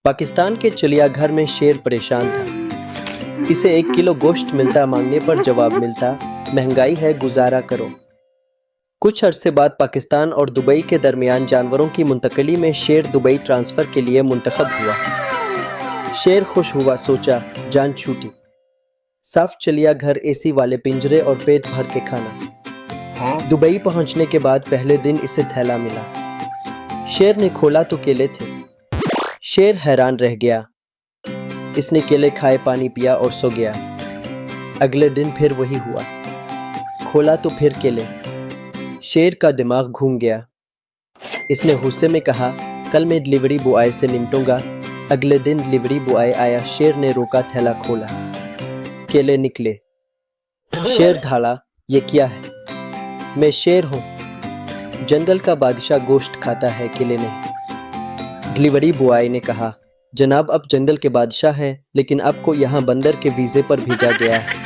پاکستان کے چڑیا گھر میں شیر پریشان تھا۔ اسے 1 کلو گوشت ملتا، مانگنے پر جواب ملتا مہنگائی ہے گزارا کرو۔ کچھ عرصے بعد پاکستان اور دبئی کے درمیان جانوروں کی منتقلی میں شیر دبئی ٹرانسفر کے لیے منتخب ہوا۔ شیر خوش ہوا، سوچا جان چھوٹی، صاف چڑیا گھر، اے سی والے پنجرے اور پیٹ بھر کے کھانا۔ دبئی پہنچنے کے بعد پہلے دن اسے تھیلا ملا۔ شیر نے کھولا تو کیلے تھے۔ شیر حیران رہ گیا۔ اس نے کیلے کھائے، پانی پیا اور سو گیا۔ اگلے دن پھر وہی ہوا، کھولا تو پھر کیلے۔ شیر کا دماغ گھوم گیا۔ اس نے غصے میں کہا کل میں ڈلیوری بوائے سے نمٹوں گا۔ اگلے دن ڈلیوری بوائے آیا، شیر نے روکا، تھیلا کھولا، کیلے نکلے۔ شیر دھاڑا، یہ کیا ہے؟ میں شیر ہوں، جنگل کا بادشاہ گوشت کھاتا ہے، کیلے نہیں۔ ڈلیوری بوائے نے کہا جناب آپ جنگل کے بادشاہ ہیں، لیکن آپ کو یہاں بندر کے ویزے پر بھیجا گیا ہے۔